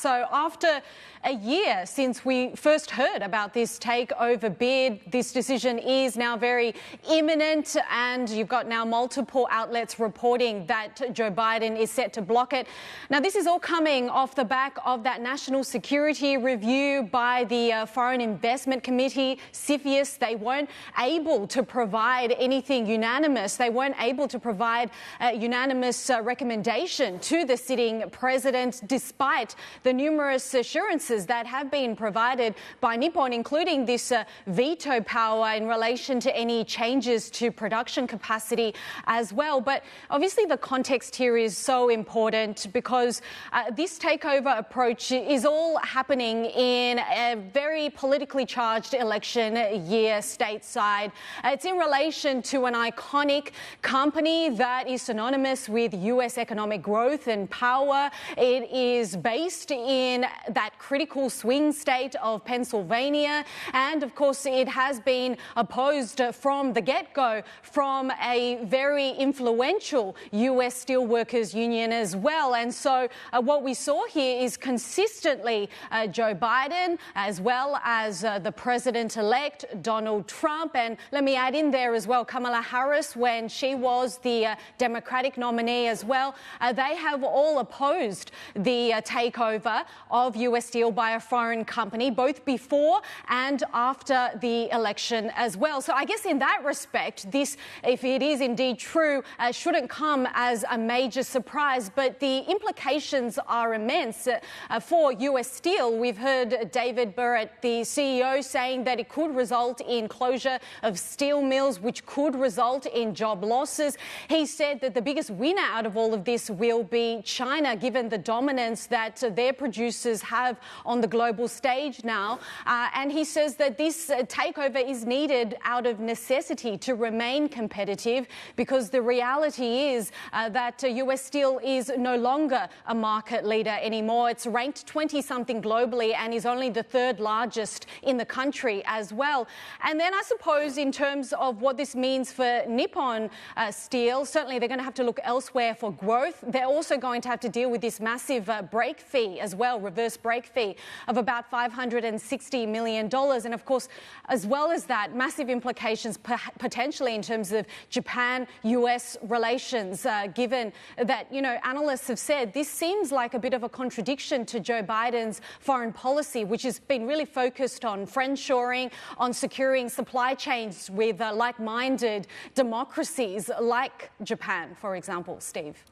So after a year since we first heard about this takeover bid, this decision is now very imminent, and you've got now multiple outlets reporting that Joe Biden is set to block it. Now, this is all coming off the back of that national security review by the Foreign Investment Committee, CFIUS. They weren't able to provide anything unanimous. They weren't able to provide a unanimous recommendation to the sitting president, despite the numerous assurances that have been provided by Nippon, including this veto power in relation to any changes to production capacity as well. But obviously the context here is so important because this takeover approach is all happening in a very politically charged election year stateside. It's in relation to an iconic company that is synonymous with US economic growth and power. It is based in that critical swing state of Pennsylvania, and of course it has been opposed from the get-go from a very influential US steelworkers union as well. And so what we saw here is consistently Joe Biden, as well as the president-elect Donald Trump, and let me add in there as well Kamala Harris when she was the Democratic nominee as well. They have all opposed the takeover of US Steel by a foreign company, both before and after the election as well. So I guess in that respect, this, if it is indeed true, shouldn't come as a major surprise, but the implications are immense for US Steel. We've heard David Burritt, the CEO, saying that it could result in closure of steel mills, which could result in job losses. He said that the biggest winner out of all of this will be China, given the dominance that their producers have on the global stage now. And he says that this takeover is needed out of necessity to remain competitive, because the reality is that US Steel is no longer a market leader anymore. It's ranked 20-something globally and is only the third largest in the country as well. And then I suppose in terms of what this means for Nippon Steel, certainly they're going to have to look elsewhere for growth. They're also going to have to deal with this massive break fee as well, reverse break fee of about $560 million. And of course, as well as that, massive implications potentially in terms of Japan-US relations, given that, you know, analysts have said this seems like a bit of a contradiction to Joe Biden's foreign policy, which has been really focused on friendshoring, on securing supply chains with like-minded democracies like Japan, for example. Steve.